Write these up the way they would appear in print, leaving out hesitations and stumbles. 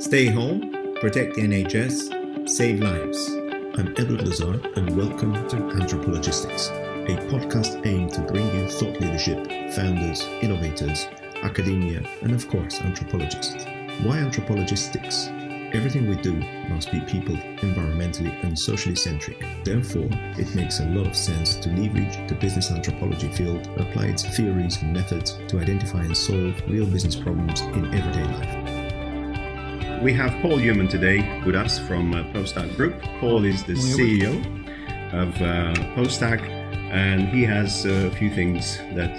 Stay home, protect the NHS, save lives. I'm Edward Lazar and welcome to Anthropologistics, a podcast aimed to bring you thought leadership, founders, innovators, academia, and of course, anthropologists. Why anthropologistics? Everything we do must be people, environmentally and socially centric. Therefore, it makes a lot of sense to leverage the business anthropology field, apply its theories and methods to identify and solve real business problems in everyday life. We have Paul Human today with us from PostTag Group. Paul is the CEO of PostTag, and he has a few things that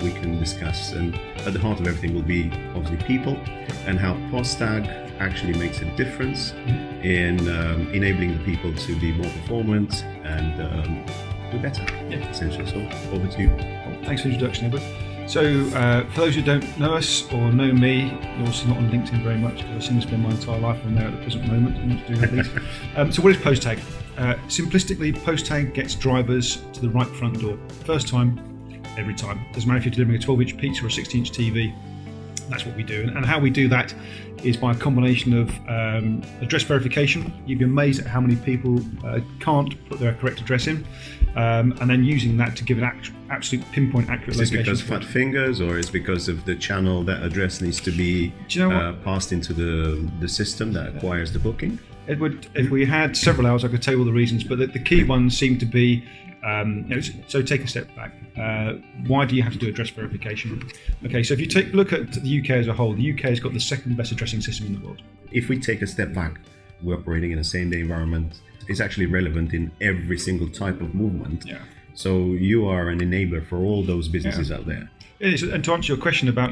we can discuss. And at the heart of everything will be obviously people and how PostTag actually makes a difference in enabling the people to be more performant and do better, essentially. So over to you. Thanks for the introduction, Edward. So for those who don't know us or know me, you're obviously not on LinkedIn very much because I seem to spend my entire life on there at the present moment. I want to do that least. So what is PostTag? Simplistically, PostTag gets drivers to the right front door. First time, every time. Doesn't matter if you're delivering a 12-inch pizza or a 60-inch TV. That's what we do. And how we do that is by a combination of address verification. You'd be amazed at how many people can't put their correct address in, and then using that to give an absolute pinpoint accurate location. Is this because fat fingers, or is it because of the channel that address needs to be passed into the system that acquires the booking? Edward, if we had several hours, I could tell you all the reasons, but the key ones seem to be, so take a step back. Why do you have to do address verification? Okay, so if you take a look at the UK as a whole, the UK has got the second best addressing system in the world. If we take a step back, we're operating in a same-day environment. It's actually relevant in every single type of movement. Yeah. So you are an enabler for all those businesses out there. It is, and to answer your question about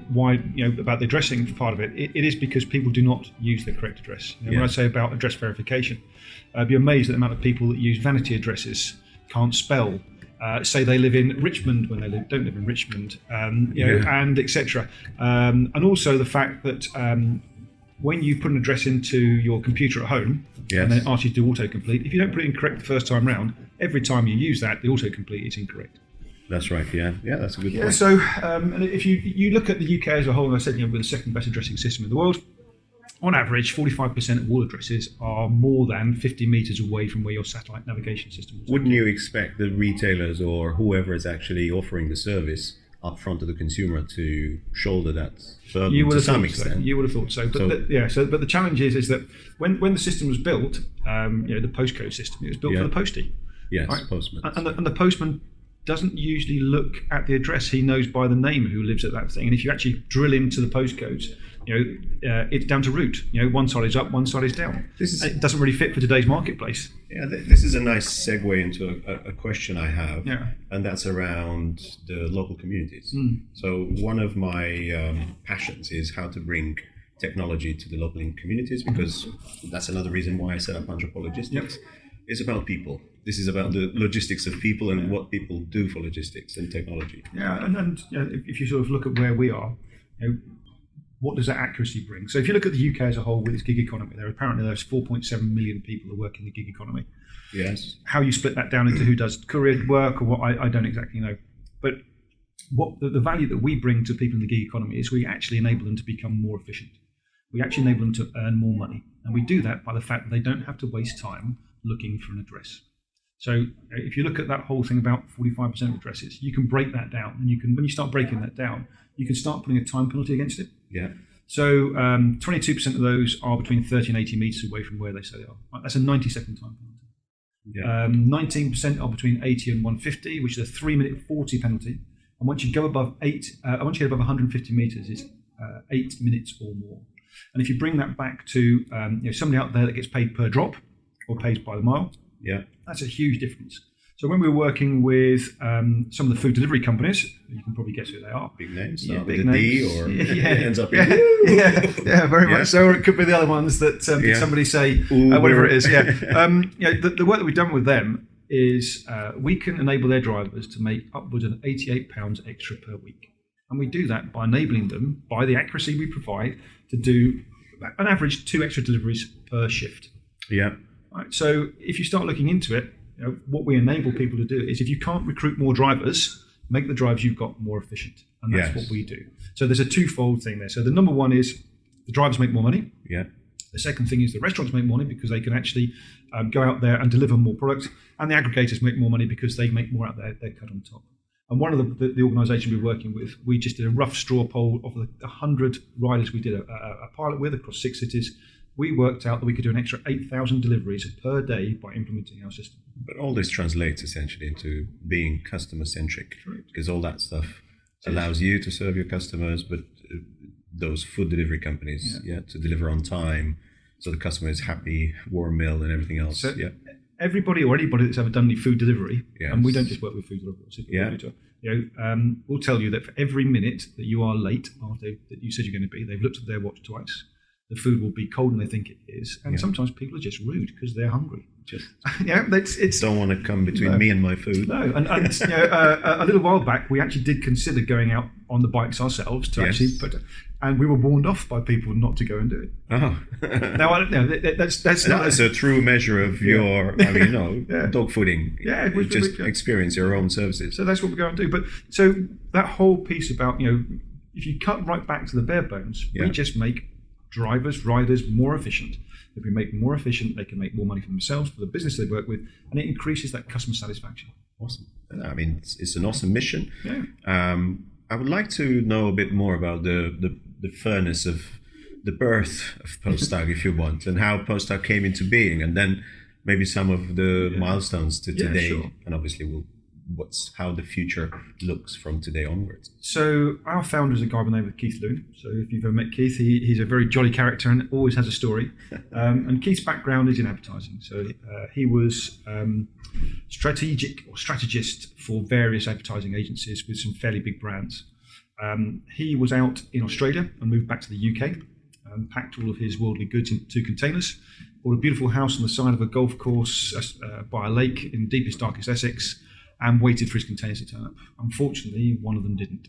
why about the addressing part of it, it is because people do not use the correct address. When I say about address verification, I'd be amazed at the amount of people that use vanity addresses, can't spell, say they live in Richmond when they don't live in Richmond, and etc. And also the fact that when you put an address into your computer at home and then ask you to do autocomplete, if you don't put it in correct the first time round, every time you use that, the autocomplete is incorrect. That's right. Yeah, that's a good point. So, and if you look at the UK as a whole, and I said we're the second best addressing system in the world. On average, 45% of all addresses are more than 50 meters away from where your satellite navigation system is. Wouldn't you expect the retailers or whoever is actually offering the service up front to the consumer to shoulder that burden to some extent? So. You would have thought so. But but the challenge is that when the system was built, the postcode system, it was built for the postie. Yes, right? postman. And the postman doesn't usually look at the address. He knows by the name who lives at that thing. And if you actually drill into the postcodes, it's down to route. One side is up, one side is down. It doesn't really fit for today's marketplace. Yeah, this is a nice segue into a question I have, and that's around the local communities. So one of my passions is how to bring technology to the local communities, because that's another reason why I set up Anthropologistics. It's about people. This is about the logistics of people and what people do for logistics and technology. Yeah, and if you sort of look at where we are, what does that accuracy bring? So if you look at the UK as a whole with its gig economy, there's 4.7 million people who work in the gig economy. Yes. How you split that down into who does courier work or what, I don't exactly know. But what the value that we bring to people in the gig economy is we actually enable them to become more efficient. We actually enable them to earn more money. And we do that by the fact that they don't have to waste time looking for an address. So if you look at that whole thing about 45% of addresses, you can break that down, and when you start breaking that down, you can start putting a time penalty against it. Yeah. So 22% of those are between 30 and 80 meters away from where they say they are. Right, that's a 90-second time penalty. Yeah. 19% are between 80 and 150, which is a 3-minute 40 penalty. And once you go above 150 meters, it's 8 minutes or more. And if you bring that back to somebody out there that gets paid per drop or pays by the mile, that's a huge difference. So when we're working with some of the food delivery companies, you can probably guess who they are. Big names, big names. D, or it ends up in very much so. Or it could be the other ones that somebody say, whatever it is. The work that we've done with them is we can enable their drivers to make upwards of £88 extra per week. And we do that by enabling them, by the accuracy we provide, to do an average 2 extra deliveries per shift. Yeah. Right, so if you start looking into it, what we enable people to do is if you can't recruit more drivers, make the drivers you've got more efficient. And that's what we do. So there's a twofold thing there. So the number one is the drivers make more money. Yeah. The second thing is the restaurants make more money because they can actually go out there and deliver more products, and the aggregators make more money because they make more out there. They're cut on top. And one of the organisation we're working with, we just did a rough straw poll of the 100 riders we did a pilot with across 6 cities. We worked out that we could do an extra 8,000 deliveries per day by implementing our system. But all this translates essentially into being customer-centric, because all that stuff allows you to serve your customers, but those food delivery companies, to deliver on time, so the customer is happy, warm meal and everything else. So everybody or anybody that's ever done any food delivery, and we don't just work with food delivery, will tell you that for every minute that you are late after that you said you're going to be, they've looked at their watch twice. The food will be cold and they think it is, and sometimes people are just rude because they're hungry. Just it's don't want to come between me and my food. No, and a little while back we actually did consider going out on the bikes ourselves to actually and we were warned off by people not to go and do it. Oh, now I don't know. That's a true measure of your, dog fooding. Just experience your own services. So that's what we're going to do. But so that whole piece about if you cut right back to the bare bones, we just make riders more efficient. If we make them more efficient, they can make more money for themselves, for the business they work with, and it increases that customer satisfaction. Awesome. I mean, it's an awesome mission. Yeah. I would like to know a bit more about the furnace of the birth of PostTag, if you want, and how PostTag came into being, and then maybe some of the milestones to today, sure. And obviously how the future looks from today onwards. So our founder is a guy by the name of Keith Loon. So if you've ever met Keith, he's a very jolly character and always has a story. And Keith's background is in advertising. So he was strategist for various advertising agencies with some fairly big brands. He was out in Australia and moved back to the UK and packed all of his worldly goods into 2 containers, bought a beautiful house on the side of a golf course by a lake in deepest, darkest Essex, and waited for his containers to turn up. Unfortunately, one of them didn't.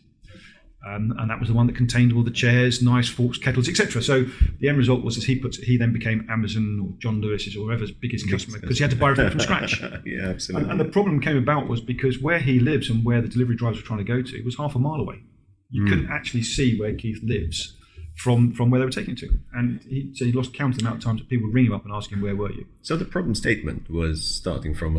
And that was the one that contained all the chairs, knives, forks, kettles, etc. So the end result was that he then became Amazon or John Lewis's or whoever's biggest customer because he had to buy everything from scratch. Yeah, absolutely. And the problem came about was because where he lives and where the delivery drivers were trying to go to was half a mile away. You couldn't actually see where Keith lives from where they were taking to. And he said he lost count of the amount of times that people would ring him up and ask him, where were you? So the problem statement was starting from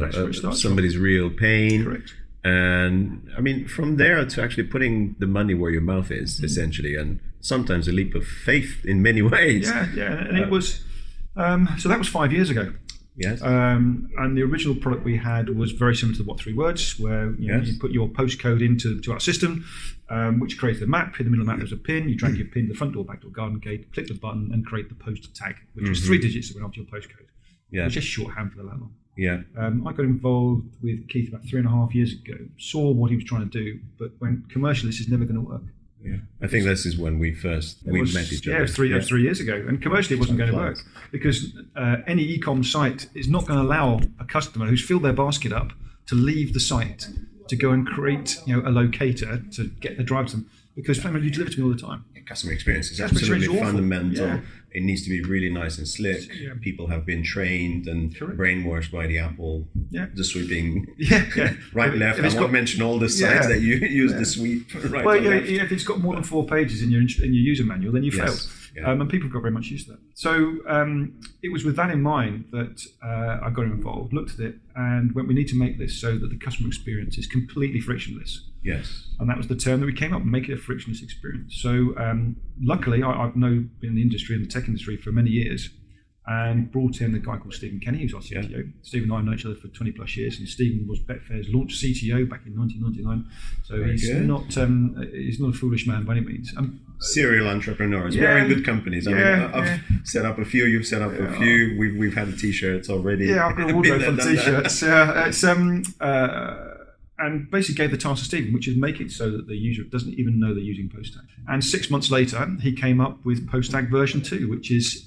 somebody's real pain. Correct. And I mean, from there to actually putting the money where your mouth is, essentially, and sometimes a leap of faith in many ways. Yeah. And it was, so that was 5 years ago. Yes. And the original product we had was very similar to the What 3 Words, where you put your postcode into our system, which creates a map. In the middle of the map, there's a pin. You drag your pin to the front door, back door, garden gate, click the button, and create the PostTag, which was 3 digits that went onto your postcode. Yeah. It was just shorthand for the landlord. Yeah. I got involved with Keith about 3.5 years ago. Saw what he was trying to do, but when commercially this is never going to work. Yeah, I think this is when we met each other. Yeah, it was 3 years ago, and commercially it wasn't going to work because any e-com site is not going to allow a customer who's filled their basket up to leave the site to go and create a locator to get the drive to them, because you deliver to me all the time. Customer experience is absolutely fundamental. Yeah. It needs to be really nice and slick. Yeah. People have been trained and brainwashed by the Apple, the sweeping right, left. I won't mention all the sites that you use the sweep right. Well, if it's got more than 4 pages in your user manual, then you failed. Yeah. And people got very much used to that. So it was with that in mind that I got involved, looked at it, and went, we need to make this so that the customer experience is completely frictionless. Yes. And that was the term that we came up with, make it a frictionless experience. So luckily, I've been in the industry, in the tech industry for many years, and brought in a guy called Stephen Kenny, who's our CTO. Yeah. Stephen and I have known each other for 20 plus years, and Stephen was Betfair's launch CTO back in 1999. So he's not a foolish man by any means. Serial entrepreneurs, wearing good companies. I've set up a few. You've set up a few. We've had the t-shirts already. Yeah, I've got a wardrobe full of t-shirts. And basically gave the task to Stephen, which is make it so that the user doesn't even know they're using PostTag. And 6 months later, he came up with PostTag version 2, which is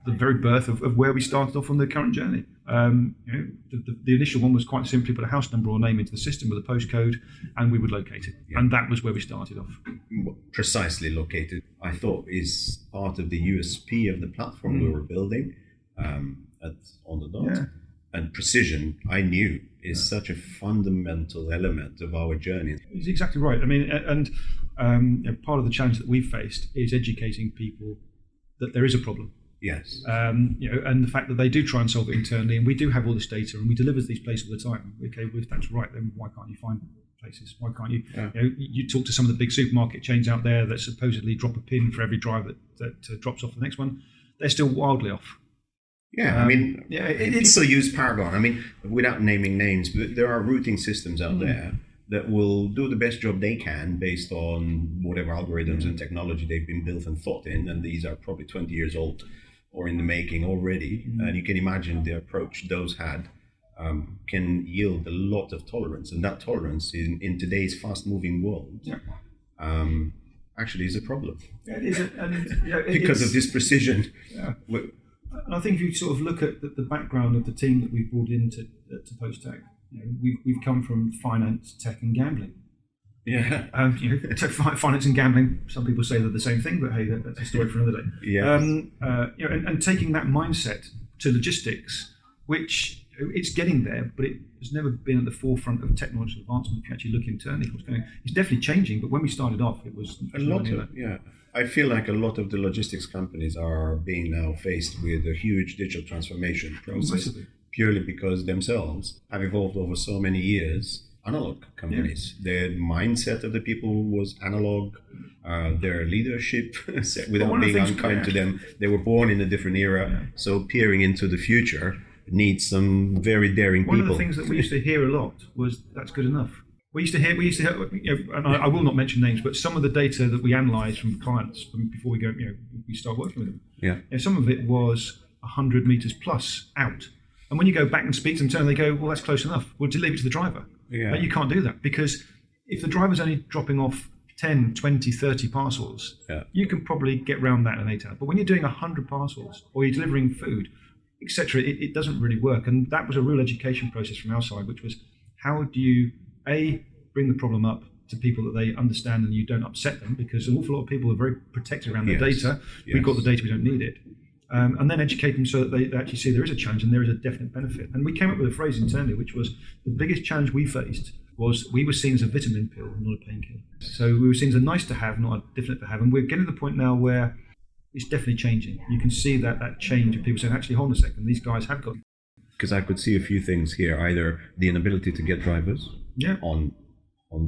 the very birth of where we started off on the current journey. The initial one was quite simply put a house number or name into the system with a postcode, and we would locate it. Yeah. And that was where we started off. Precisely located, I thought, is part of the USP of the platform we were building on the dot. Yeah. And precision, I knew, is such a fundamental element of our journey. It's exactly right. I mean, and part of the challenge that we've faced is educating people that there is a problem. Yes. And the fact that they do try and solve it internally, and we do have all this data, and we deliver these places all the time. Okay, well, if that's right, then why can't you find places? Why can't you? Yeah. You talk to some of the big supermarket chains out there that supposedly drop a pin for every driver that drops off the next one. They're still wildly off. Yeah, people use Paragon. I mean, without naming names, but there are routing systems out there that will do the best job they can based on whatever algorithms and technology they've been built and thought in, and these are probably 20 years old or in the making already. And you can imagine the approach those had can yield a lot of tolerance, and that tolerance in today's fast-moving world actually is a problem. Yeah, it is, because of this precision. Yeah. And I think if you sort of look at the background of the team that we've brought into to PostTag, we've come from finance, tech, and gambling. Yeah. Finance and gambling. Some people say they're the same thing, but hey, that's a story for another day. Yeah. And taking that mindset to logistics, which it's getting there, but it has never been at the forefront of technological advancement. If you actually look internally, it's definitely changing. But when we started off, it was a lot of I feel like a lot of the logistics companies are being now faced with a huge digital transformation process, purely because themselves have evolved over so many years. Analog companies, their mindset of the people was analog, their leadership, without being unkind to them, they were born in a different era. So peering into the future needs some very daring people. One of the things that we used to hear a lot was that's good enough. We used to hear, and I will not mention names, but some of the data that we analysed from clients before we start working with them. Some of it was 100 meters plus out, and when you go back and speak to them, they go, "Well, that's close enough. We'll leave it to the driver." But you can't do that, because if the driver's only dropping off 10, 20, 30 parcels, you can probably get around that in 8 hours. But when you're doing 100 parcels or you're delivering food, etc., it doesn't really work. And that was a real education process from our side, which was how do you bring the problem up to people that they understand and you don't upset them, because an awful lot of people are very protected around their data. We've got the data, we don't need it. And then educate them so that they actually see there is a challenge and there is a definite benefit. And we came up with a phrase internally, which was the biggest challenge we faced was we were seen as a vitamin pill, not a painkiller. So we were seen as a nice to have, not a definite to have. And we're getting to the point now where it's definitely changing. You can see that change of people saying, actually, hold on a second, these guys have got. Because I could see a few things here, either the inability to get drivers on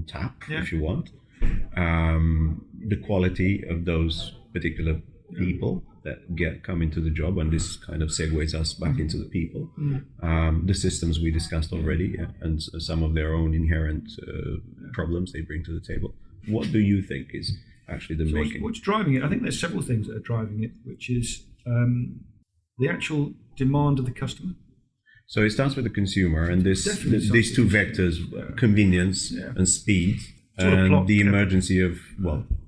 tap, if you want, the quality of those particular people that come into the job, and this kind of segues us back into the people. The systems we discussed already, and some of their own inherent problems they bring to the table. What do you think is actually the making? What's driving it? I think there's several things that are driving it, which is the actual demand of the customer. So it starts with the consumer, and these two vectors, convenience and speed, and the emergency of,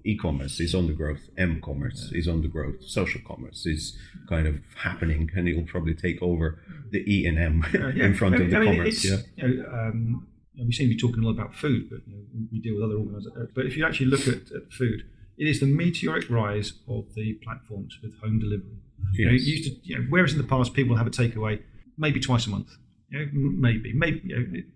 e-commerce is on the growth, m-commerce is on the growth, social commerce is kind of happening, and it will probably take over the E and M in front of the commerce. We seem to be talking a lot about food, but we deal with other organisations. But if you actually look at food, it is the meteoric rise of the platforms with home delivery. Whereas in the past people have a takeaway maybe twice a month, maybe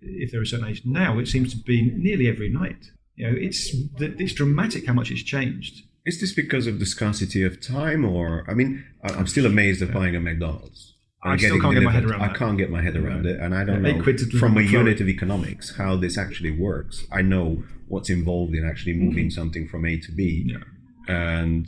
if they're a certain age. Now it seems to be nearly every night. It's dramatic how much it's changed. Is this because of the scarcity of time, or I'm still amazed at buying a McDonald's. I still can't get my head around it. I can't get my head around it, and I don't know from a unit of economics how this actually works. I know what's involved in actually moving something from A to B, and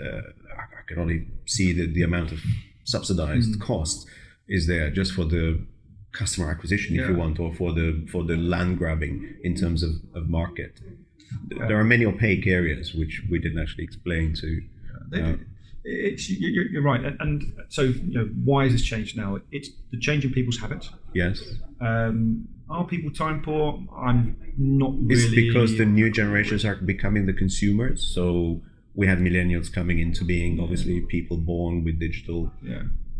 I can only see the amount of subsidized cost is there just for the customer acquisition, if you want, or for the land grabbing in terms of market. There are many opaque areas which we didn't actually explain to. You're right, and so why has this changed now? It's the change in people's habits. Yes. Are people time poor? I'm not really. It's because the new generations are becoming the consumers. So we had millennials coming into being, obviously people born with digital.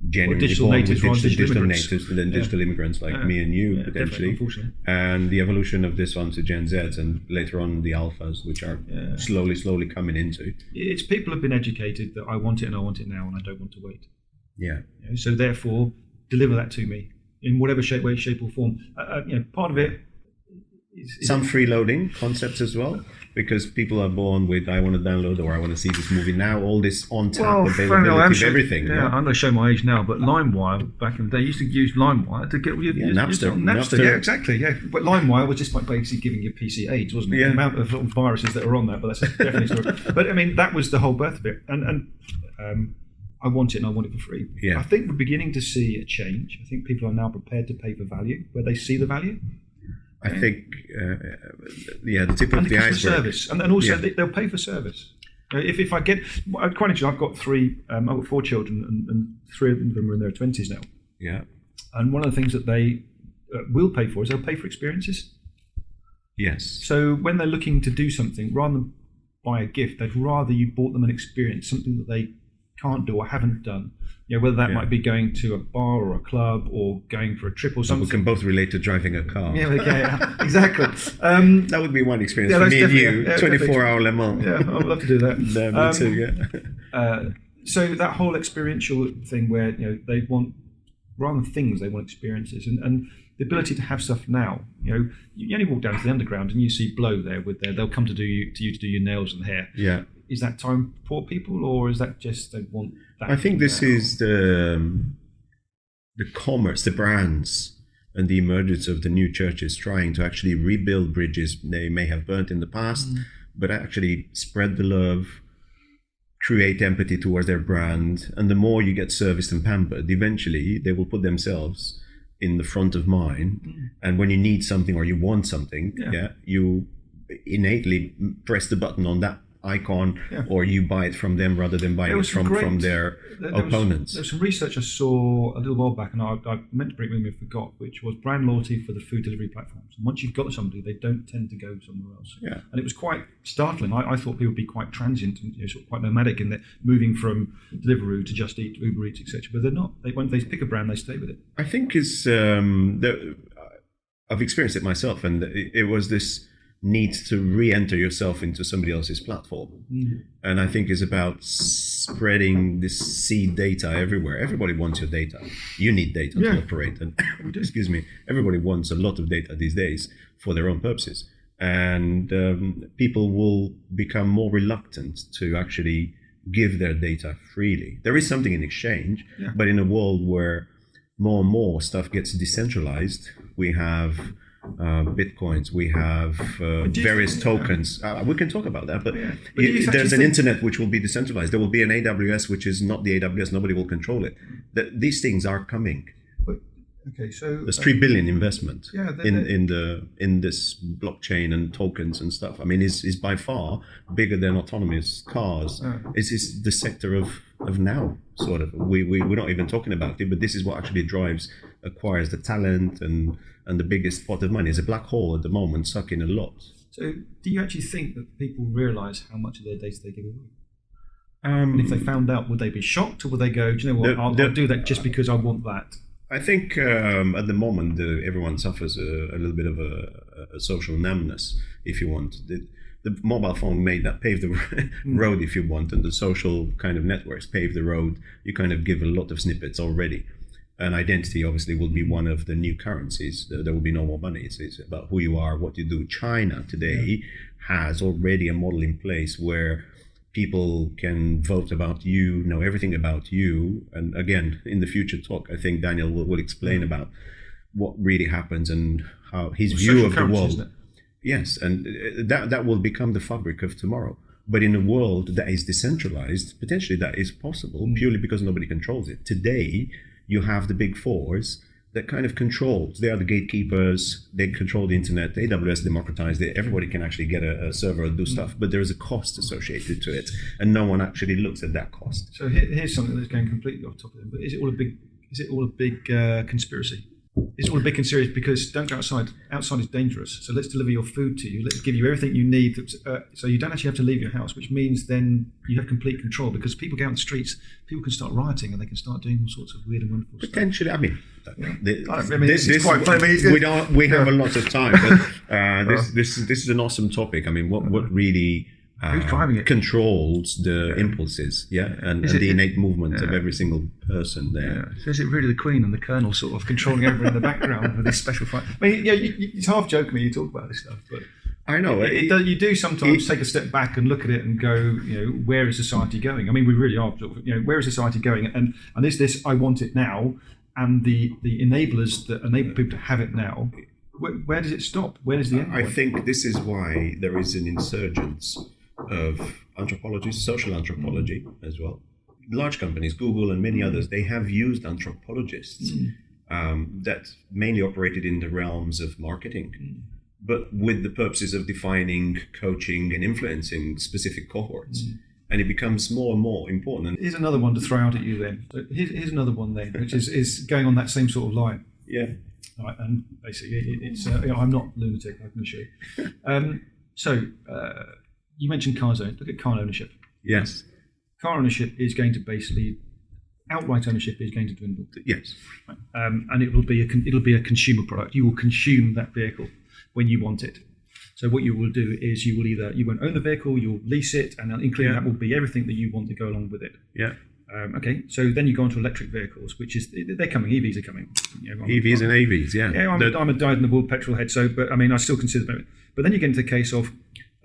Genuinely digital born natives, with digital natives, and then digital immigrants like me and you, potentially. And the evolution of this one to Gen Zs, and later on the alphas, which are slowly coming into. It's people have been educated that I want it and I want it now and I don't want to wait. So therefore, deliver that to me in whatever shape or form. Part of it is some freeloading concepts as well. because people are born with, I want to download or I want to see this movie now, all this on-tap Well, availability of everything. Yeah, I'm going to show my age now, but LimeWire, back in the day, used to use LimeWire to get... Napster, yeah, exactly, yeah. But LimeWire was just like basically giving your PC AIDS, wasn't it? Yeah. The amount of viruses that are on that, but that's definitely a story. But I mean, that was the whole birth of it. And I want it and I want it for free. Yeah. I think we're beginning to see a change. I think people are now prepared to pay for value, where they see the value. I think, the tip of the iceberg. Service. And also they'll pay for service. If I get, quite interesting, I've got 4 children and 3 of them are in their 20s now. Yeah. And one of the things that they will pay for is they'll pay for experiences. Yes. So when they're looking to do something, rather than buy a gift, they'd rather you bought them an experience, something that they can't do or haven't done. Whether that might be going to a bar or a club or going for a trip or something. We can both relate to driving a car. Yeah, exactly. That would be one experience for me and you. 24-hour Le Mans. Yeah, I would love to do that. Me too. Yeah. So that whole experiential thing, where they want, rather than things, they want experiences, and the ability to have stuff now. You only walk down to the underground and you see Blow there they'll come to you to do your nails and hair. Yeah. Is that time for poor people, or is that just they want that? I think this is the commerce, the brands, and the emergence of the new churches trying to actually rebuild bridges they may have burnt in the past, but actually spread the love, create empathy towards their brand. And the more you get serviced and pampered, eventually they will put themselves in the front of mind. And when you need something or you want something, you innately press the button on that icon, or you buy it from them rather than buying it from their opponents. There was some research I saw a little while back, and I meant to bring it with me, I forgot, which was brand loyalty for the food delivery platforms. And once you've got somebody, they don't tend to go somewhere else. Yeah. And it was quite startling. I thought people would be quite transient and sort of quite nomadic in that, moving from Deliveroo to Just Eat, to Uber Eats, etc. But they're not. When they pick a brand, they stay with it. I think I've experienced it myself, and it was this need to re-enter yourself into somebody else's platform. And I think it's about spreading this seed data everywhere. Everybody wants your data. You need data to operate. And excuse me, everybody wants a lot of data these days for their own purposes. And people will become more reluctant to actually give their data freely. There is something in exchange, but in a world where more and more stuff gets decentralized, we have bitcoins, we have various tokens. We can talk about that, but there's an internet which will be decentralized. There will be an AWS which is not the AWS. Nobody will control it. These things are coming. Okay, so there's 3 billion investment in this blockchain and tokens and stuff. I mean, is by far bigger than autonomous cars. It's the sector of now, sort of. We're not even talking about it, but this is what actually acquires the talent and the biggest pot of money. It's a black hole at the moment, sucking a lot. So do you actually think that people realise how much of their data they give away? And if they found out, would they be shocked, or would they go, do you know what, I'll do that just because I want that? I think at the moment everyone suffers a little bit of a social numbness, if you want. The mobile phone paved the road, if you want, and the social kind of networks paved the road. You kind of give a lot of snippets already. And identity obviously will be one of the new currencies. There will be no more money. It's about who you are, what you do. China today has already a model in place where people can vote about you, know everything about you. And again, in the future talk, I think Daniel will explain about what really happens and how his view of the world. Isn't it? Yes, and that will become the fabric of tomorrow. But in a world that is decentralized, potentially that is possible purely because nobody controls it. Today, you have the big fours that kind of controls. They are the gatekeepers. They control the internet. AWS democratized it. Everybody can actually get a server and do stuff, but there is a cost associated to it, and no one actually looks at that cost. So here's something that's going completely off topic. But is it all a big conspiracy? Is it all a big conspiracy because don't go outside? Outside is dangerous. So let's deliver your food to you. Let's give you everything you need. So you don't actually have to leave your house, which means then you have complete control, because people go out in the streets, people can start rioting and they can start doing all sorts of weird and wonderful potentially stuff. It's quite funny. We have a lot of time, but this is an awesome topic. I mean, what really who's driving it? Controls the impulses, and the innate movement of every single person there. So is it really the Queen and the Colonel sort of controlling everything in the background with this special fight? I mean, it's half joking when you talk about this stuff, but I know. You do sometimes take a step back and look at it and go, where is society going? I mean, we really are, where is society going? And is this, I want it now, and the enablers that enable people to have it now, where does it stop? Where does the end point? I think this is why there is an insurgence of anthropologists, social anthropology as well. Large companies, Google and many others, they have used anthropologists that mainly operated in the realms of marketing, but with the purposes of defining, coaching, and influencing specific cohorts. And it becomes more and more important. And here's another one to throw out at you then. So here's another one then, which is going on that same sort of line. Yeah. Right, and basically, it's I'm not lunatic, I can assure you. So you mentioned car zone. Look at car ownership. Yes. Car ownership is going to basically, outright ownership is going to dwindle. Yes. Right. And it'll be a consumer product. You will consume that vehicle when you want it. So what you will do is you won't own the vehicle, you'll lease it, and including that will be everything that you want to go along with it. Yeah. Okay, so then you go on to electric vehicles, which is, they're coming, EVs are coming. EVs and AVs, yeah. Yeah, I'm a dyed-in-the-wool petrol head, so, but I mean, I still consider them. But then you get into the case of,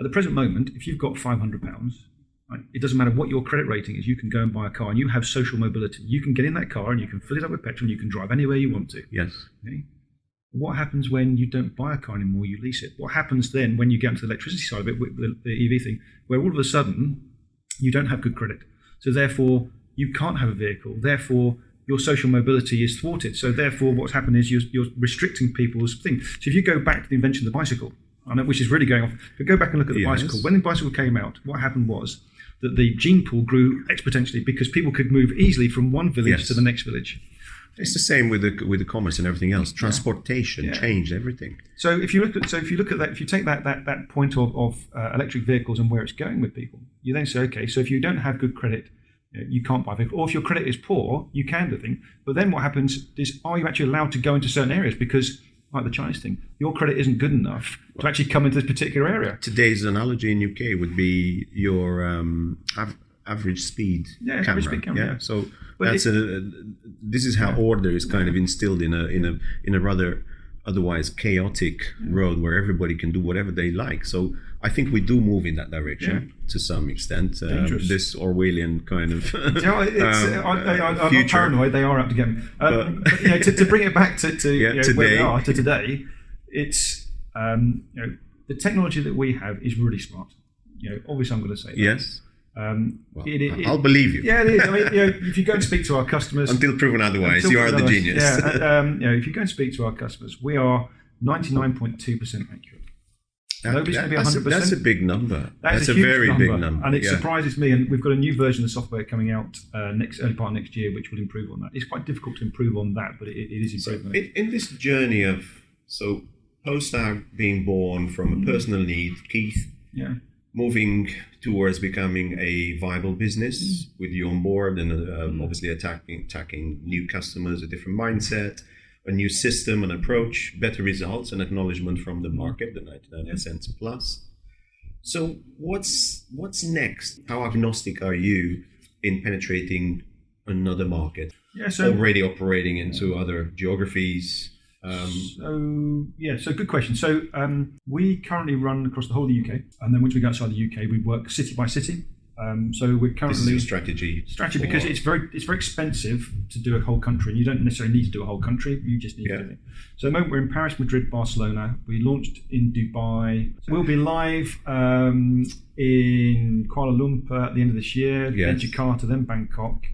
at the present moment, if you've got £500, right, it doesn't matter what your credit rating is, you can go and buy a car, and you have social mobility. You can get in that car, and you can fill it up with petrol, and you can drive anywhere you want to. Yes. Okay? What happens when you don't buy a car anymore, you lease it? What happens then when you get into the electricity side of it, with the EV thing, where all of a sudden, you don't have good credit. So therefore, you can't have a vehicle. Therefore, your social mobility is thwarted. So therefore, what's happened is you're restricting people's thing. So if you go back to the invention of the bicycle, which is really going off, but go back and look at the bicycle. When the bicycle came out, what happened was that the gene pool grew exponentially because people could move easily from one village to the next village. It's the same with the commerce and everything else. Transportation changed everything. So if you look at that, if you take that point of electric vehicles and where it's going with people, you then say, okay, so if you don't have good credit, you can't buy a vehicle. Or if your credit is poor, you can do things. But then what happens is, are you actually allowed to go into certain areas? Because, like the Chinese thing, your credit isn't good enough to actually come into this particular area. Today's analogy in UK would be your average speed camera. Average speed camera. Yeah. So this is how order is kind of instilled in a rather otherwise chaotic road where everybody can do whatever they like. So I think we do move in that direction to some extent. This Orwellian kind of I'm future. not paranoid. They are out to get me. But to bring it back to today. Where we are to today, it's the technology that we have is really smart. Obviously, I'm going to say that. Yes. I'll believe you. Yeah, it is. I mean, if you go and speak to our customers, until proven otherwise, you are the genius. Yeah, if you go and speak to our customers, we are 99.2% accurate. Nobody's going to be 100%. That's a big number. That's a very big number, and it surprises me. And we've got a new version of software coming out early part of next year, which will improve on that. It's quite difficult to improve on that, but it is improvement. In this journey of PostTag being born from a personal need, Keith. Yeah. Moving towards becoming a viable business with you on board, and obviously attacking new customers, a different mindset, a new system and approach, better results, and acknowledgement from the market, the 99% plus. So what's next? How agnostic are you in penetrating another market? Already operating into other geographies. So good question. So we currently run across the whole of the UK, and then once we go outside the UK, we work city by city. So we're currently this is a strategy because it's very expensive to do a whole country, and you don't necessarily need to do a whole country. You just need to do it. So at the moment we're in Paris, Madrid, Barcelona. We launched in Dubai. We'll be live in Kuala Lumpur at the end of this year. Then Jakarta, then Bangkok.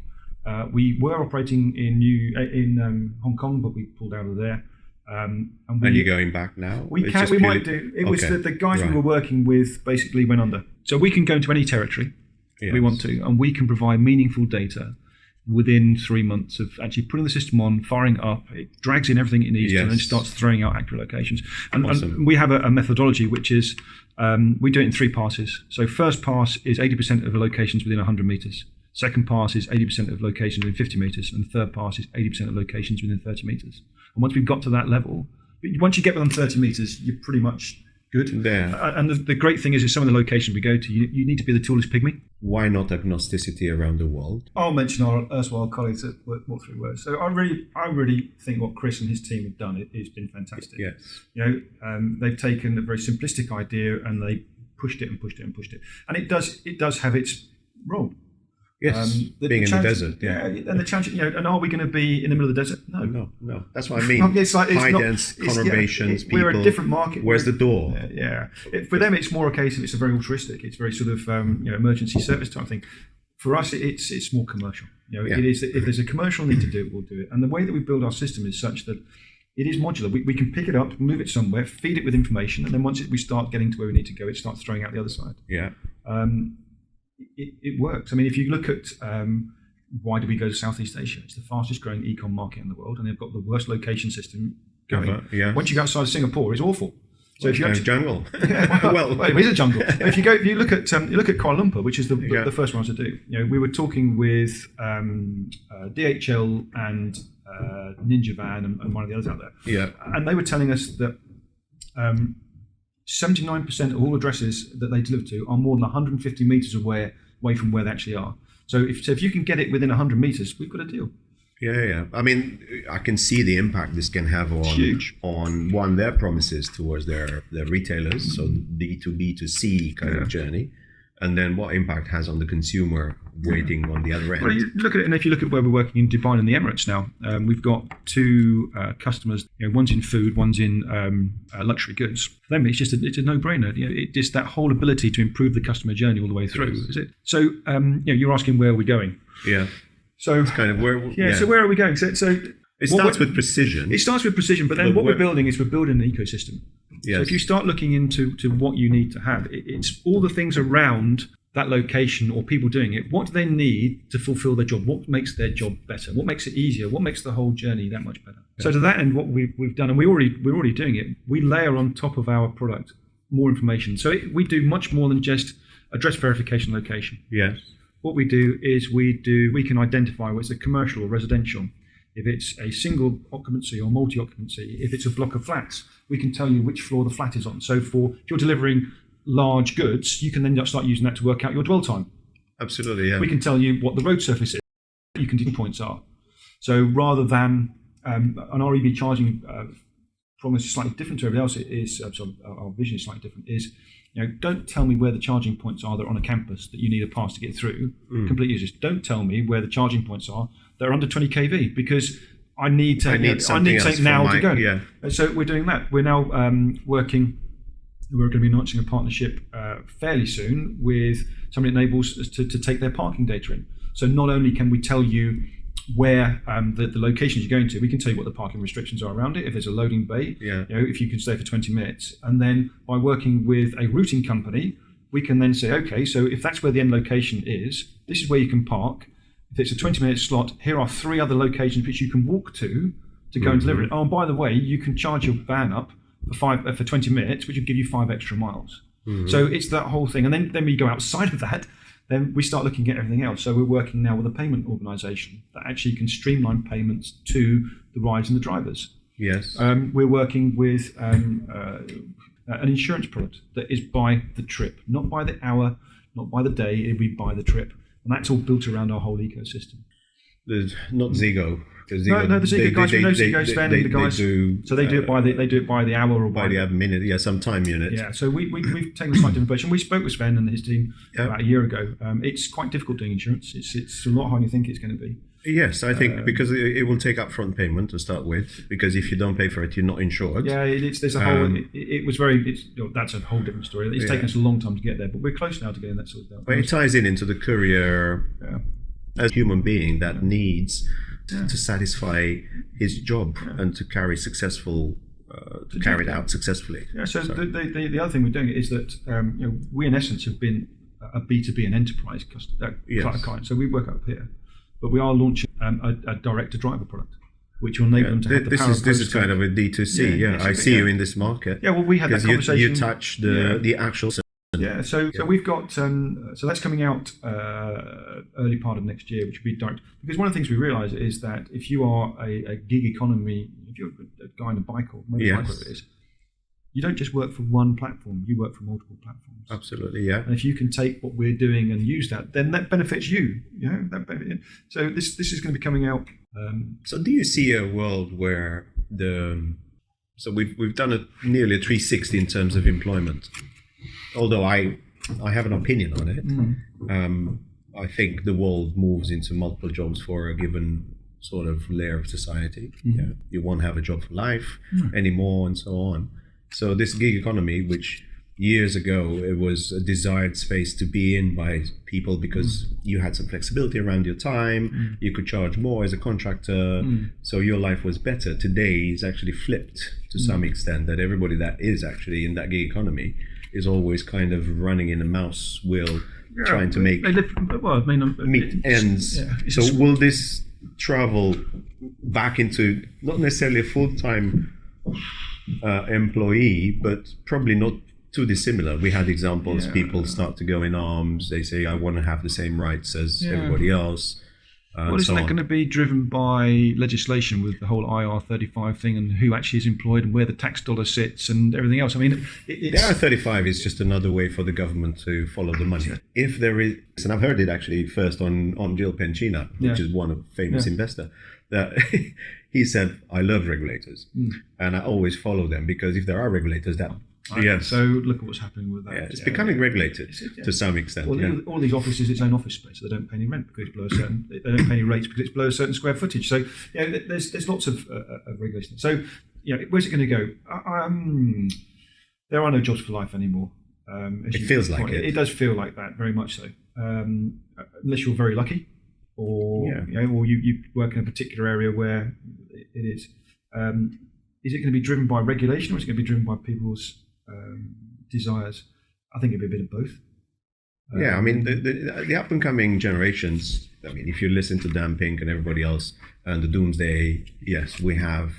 We were operating in Hong Kong, but we pulled out of there. And you're going back now? We might do. It was the guys we were working with basically went under. So we can go into any territory we want to, and we can provide meaningful data within 3 months of actually putting the system on, firing it up. It drags in everything it needs to, and then starts throwing out accurate locations. And we have a methodology which is we do it in 3 passes. So first pass is 80% of the locations within 100 meters. Second pass is 80% of locations within 50 meters, and the third pass is 80% of locations within 30 meters. And once we've got to that level, once you get within 30 meters, you're pretty much Good. there. And the great thing is some of the locations we go to, you need to be the tallest pygmy. Why not agnosticity around the world? I'll mention our erstwhile colleagues that walk through words. So I really think what Chris and his team have done has been fantastic. Yes. They've taken a very simplistic idea and they pushed it and pushed it and pushed it, and it does have its role. Yes, being in the desert. Yeah, and the challenge, and are we going to be in the middle of the desert? No. That's what I mean. It's like, high dense conurbations. We're a different market. Where's the door? For them, it's more a case of it's a very altruistic. It's very sort of emergency service type thing. For us, it's more commercial. It is. If there's a commercial need to do it, we'll do it. And the way that we build our system is such that it is modular. We can pick it up, move it somewhere, feed it with information, and then once we start getting to where we need to go, it starts throwing out the other side. Yeah. It works. I mean, if you look at why do we go to Southeast Asia? It's the fastest growing e-com market in the world, and they've got the worst location system going. Once you go outside of Singapore, it's awful. So if you jungle, well, it is a jungle. If you look at Kuala Lumpur, which is the first one to do. We were talking with DHL and Ninja Van and one of the others out there. Yeah, and they were telling us that 79% of all addresses that they deliver to are more than 150 meters away from where they actually are. So if you can get it within 100 meters, we've got a deal. Yeah. I mean, I can see the impact this can have on their promises towards their retailers, so B2B2C kind of journey, and then what impact has on the consumer waiting on the other end. Well, you look at it, and if you look at where we're working in Dubai and the Emirates now, we've got two customers. One's in food, one's in luxury goods. For them, it's a no-brainer. It's just that whole ability to improve the customer journey all the way through. Is it? So you're asking where are we going? Yeah. So it's kind of where. Yeah. So where are we going? So it starts with precision. It starts with precision, but then what we're building is an ecosystem. Yes. So if you start looking into what you need to have, it's all the things around that location or people doing it. What do they need to fulfill their job? What makes their job better? What makes it easier? What makes the whole journey that much better? Yeah. So to that end, what we've done, and we're already doing it, we layer on top of our product more information. So we do much more than just address verification location. Yes. What we do is we can identify whether it's a commercial or residential, if it's a single occupancy or multi-occupancy, if it's a block of flats, we can tell you which floor the flat is on. So if you're delivering large goods, you can then start using that to work out your dwell time. Absolutely, yeah. We can tell you what the road surface is, you can do points are. So rather than an REV charging problem is slightly different to everybody else, it is our vision is slightly different, is don't tell me where the charging points are that are on a campus that you need a pass to get through. Completely useless. Don't tell me where the charging points are that are under 20 kV because I need something now to go. Yeah. So we're doing that. We're now working. We're going to be launching a partnership fairly soon with somebody that enables us to take their parking data in. So not only can we tell you where the locations you're going to, we can tell you what the parking restrictions are around it, if there's a loading bay, if you can stay for 20 minutes. And then by working with a routing company, we can then say, okay, so if that's where the end location is, this is where you can park. If it's a 20-minute slot, here are 3 other locations which you can walk to go and deliver it. Oh, and by the way, you can charge your van up for 20 minutes, which will give you 5 extra miles. So it's that whole thing. And then we go outside of that, then we start looking at everything else. So we're working now with a payment organisation that actually can streamline payments to the rides and the drivers. Yes. We're working with an insurance product that is by the trip, not by the hour, not by the day, it'll be by the trip. And that's all built around our whole ecosystem. There's not Zego. No, the Zego guys, we know Zego, Sven and the guys. They do it by the hour or by the minute, some time unit. Yeah, so we've taken a slightly different approach. And we spoke with Sven and his team about a year ago. It's quite difficult doing insurance. It's a lot harder than you think it's going to be. Yes, I think because it will take upfront payment to start with. Because if you don't pay for it, you're not insured. Yeah, there's a whole. It was very. That's a whole different story. It's taken us a long time to get there, but we're close now to getting that sorted out. But it ties into the courier as a human being that needs to satisfy his job and to carry it out successfully. Yeah. So the other thing we're doing is that we in essence have been a B2B and enterprise client. So we work up here. But we are launching a direct-to-driver product, which will enable them to have the power of This is kind of a D2C. Yeah, I see you in this market. Yeah, well, we had that conversation. You touch the actual. Yeah, so we've got so that's coming out early part of next year, which will be direct. Because one of the things we realise is that if you are a gig economy, if you're a guy on a bike or motorbike, whatever it is, you don't just work for one platform, you work for multiple platforms. Absolutely, yeah. And if you can take what we're doing and use that, then that benefits you. So this is going to be coming out. So do you see a world where so we've done nearly a 360 in terms of employment? Although I have an opinion on it. I think the world moves into multiple jobs for a given sort of layer of society. Yeah. You won't have a job for life anymore, and so on. So this gig economy, which years ago it was a desired space to be in by people because you had some flexibility around your time, you could charge more as a contractor, so your life was better. Today it's actually flipped to some extent, that everybody that is actually in that gig economy is always kind of running in a mouse wheel, trying to make meet ends. So will this travel back into not necessarily a full-time employee, but probably not too dissimilar? We had examples, people start to go in arms, they say, I want to have the same rights as everybody else. Well, isn't that going to be driven by legislation with the whole IR35 thing and who actually is employed and where the tax dollar sits and everything else? I mean, the IR35 is just another way for the government to follow the money. If there is, and I've heard it actually first on Jill Penchina, which is one of famous investor, that he said, I love regulators and I always follow them, because if there are regulators, that so look at what's happening with that. It's becoming regulated to some extent. Well, all these offices, its own office space, so they don't pay any rent because it's below a certain. They don't pay any rates because it's below a certain square footage. So there's lots of regulation. So where's it going to go? There are no jobs for life anymore. It feels like it. It does feel like that, very much so. Unless you're very lucky, or or you work in a particular area where it is. Is it going to be driven by regulation, or is it going to be driven by people's desires? I think it'd be a bit of both. I mean, the up and coming generations, I mean, if you listen to Dan Pink and everybody else and the doomsday, yes, we have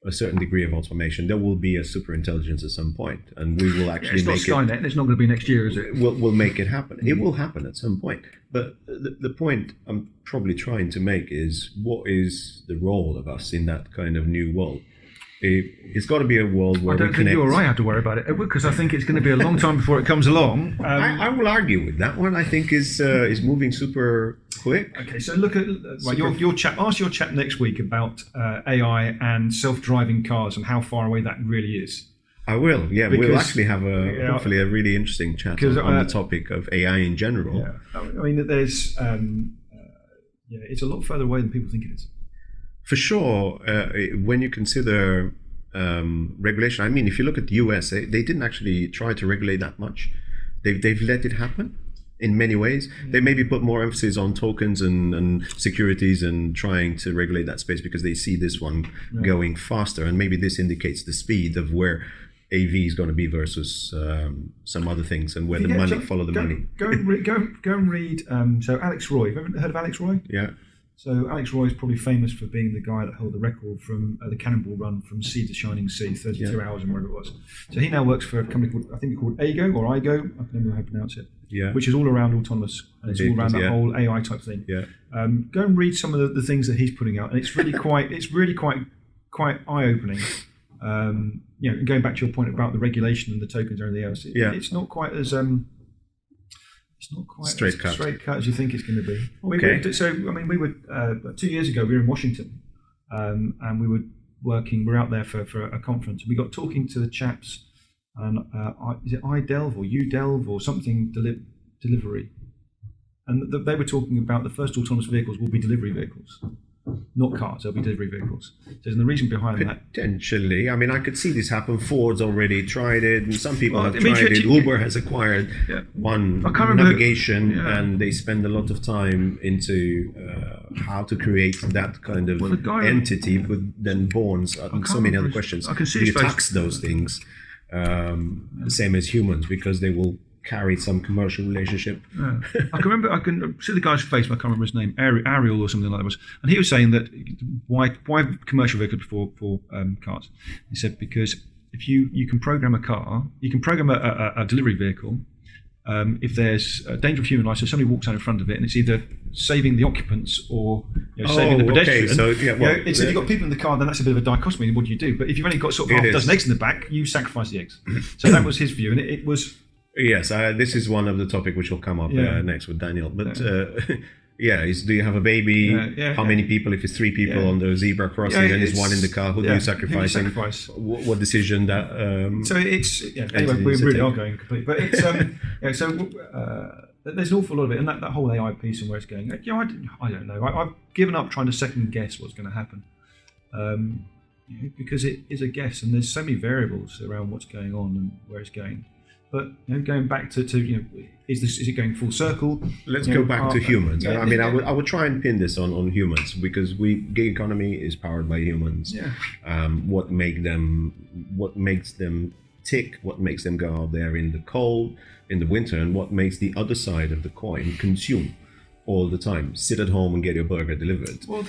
a certain degree of automation. There will be a super intelligence at some point, and we will actually make it. It's not Skynet, it's not going to be next year, is it? We'll make it happen. It will happen at some point. But the point I'm probably trying to make is, what is the role of us in that kind of new world? It's got to be a world where we connect. I don't think you or I have to worry about it, Edward, because I think it's going to be a long time before it comes along. I will argue with that one. I think is moving super quick. Okay, so look at your chat. Ask your chat next week about AI and self-driving cars and how far away that really is. I will. Yeah, because, we'll actually have hopefully a really interesting chat on the topic of AI in general. Yeah, I mean, there's it's a lot further away than people think it is. For sure, when you consider regulation, I mean, if you look at the US, they didn't actually try to regulate that much. They've let it happen in many ways. They maybe put more emphasis on tokens and securities and trying to regulate that space because they see this one going faster. And maybe this indicates the speed of where AV is going to be versus some other things, and where the money follow the money. Go and read. So Alex Roy. Have you ever heard of Alex Roy? Yeah. So Alex Roy is probably famous for being the guy that held the record from the Cannonball Run from sea to shining sea, 32 hours and whatever it was. So he now works for a company called, I think it's called Ago or Igo, I can never know how to pronounce it, which is all around autonomous, and it's all around that whole AI type thing. Yeah. Go and read some of the things that he's putting out, and it's really quite eye-opening. Going back to your point about the regulation and the tokens and everything else, it's not quite as straight cut as you think it's going to be. Okay. We were 2 years ago. We were in Washington, and we were out there for a conference. We got talking to the chaps, and is it iDelve or UDelve or something delivery, and they were talking about the first autonomous vehicles will be delivery vehicles. Not cars, they'll be delivery vehicles. So the reason behind that... Potentially. I mean, I could see this happen. Ford's already tried it, and some people have tried it. Uber has acquired one navigation, and they spend a lot of time into how to create that kind of entity, but then born so many other questions. I can see do you tax those things the same as humans, because they will carry some commercial relationship. I can see the guy's face, but I can't remember his name, Ariel or something like that was. And he was saying that why commercial vehicles before cars? He said because if you can program a car, you can program a delivery vehicle if there's a danger of human life, so somebody walks out in front of it, and it's either saving the occupants or saving the pedestrian. Okay. So If you've got people in the car, then that's a bit of a dichotomy. What do you do? But if you've only got sort of half a dozen eggs in the back, you sacrifice the eggs. So that was his view, and it was. Yes, this is one of the topic which will come up next with Daniel. But do you have a baby? How many people? If it's 3 people on the zebra crossing and it's one in the car, who do you sacrifice? Who do you sacrifice? What decision that? So it's anyway. We really are going complete, but it's there's an awful lot of it, and that whole AI piece and where it's going. I don't know. I've given up trying to second guess what's going to happen, because it is a guess, and there's so many variables around what's going on and where it's going. But going back to is it going full circle? Let's go back to humans. I would try and pin this on humans, because gig economy is powered by humans. What makes them tick? What makes them go out there in the cold, in the winter, and what makes the other side of the coin consume all the time? Sit at home and get your burger delivered. Well,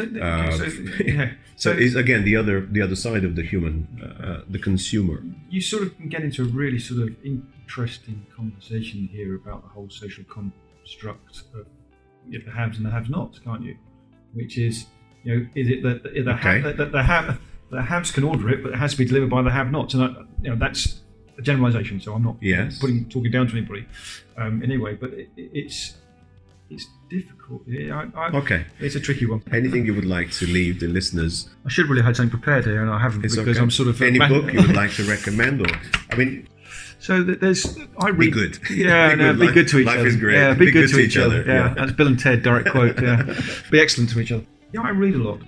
so is again the other side of the human, the consumer. You sort of can get into a really sort of interesting conversation here about the whole social construct of the haves and the have-nots, can't you? Which is, is it that the haves can order it, but it has to be delivered by the have-nots, and that's a generalisation. So I'm not talking down to anybody in any way, but it's difficult. It's a tricky one. Anything you would like to leave the listeners? I should really have something prepared here, and I haven't, because I'm sort of any book you would like to recommend, or So I read. Be good. Yeah, be good to each other. Life is great. Yeah, be good to each other. Yeah, that's Bill and Ted direct quote. Yeah, be excellent to each other. Yeah, I read a lot.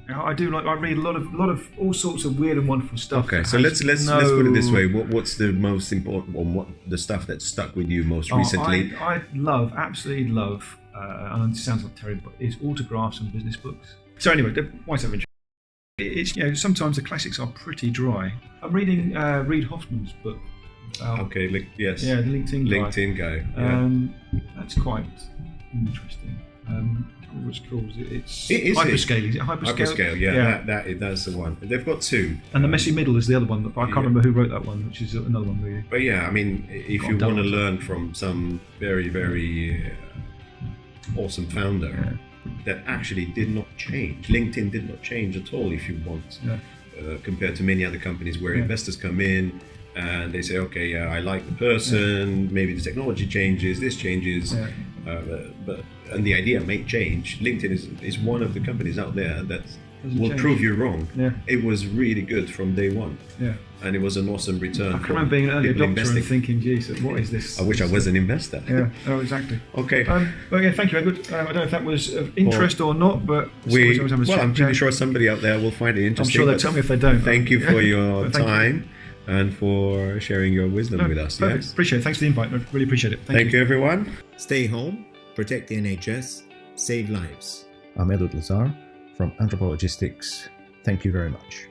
I do I read a lot of all sorts of weird and wonderful stuff. Okay, so let's put it this way. What's the most important, or what the stuff that stuck with you most recently? I absolutely love, and it sounds like Terry, but it's autographs and business books. So anyway, why so interesting? It's sometimes the classics are pretty dry. I'm reading Reid Hoffman's book. Yes. Yeah, the LinkedIn guy. Yeah. That's quite interesting. What's it called? It's Hyperscale. Is it Hyperscale? Hyperscale, yeah. That's the one. They've got 2. And The Messy Middle is the other one. I can't remember who wrote that one, which is another one really. But if you want to learn from some very, very awesome founder that actually did not change. LinkedIn did not change at all, if you want, compared to many other companies where investors come in and they say, okay, I like the person, maybe the technology changes, this changes, and the idea may change. LinkedIn is one of the companies out there that will prove you wrong. It was really good from day one, and it was an awesome return. I can remember being an early adopter and thinking, Jesus, what is this? I wish I was an investor. Exactly. Okay. Thank you, Edward. I don't know if that was of interest or not, but I'm pretty sure somebody out there will find it interesting. I'm sure they'll tell me if they don't. Thank you for your time. And for sharing your wisdom with us. Perfect. Appreciate it. Thanks for the invite. I really appreciate it. Thank you, everyone. Stay home, protect the NHS, save lives. I'm Edward Lazar from Anthropologistics. Thank you very much.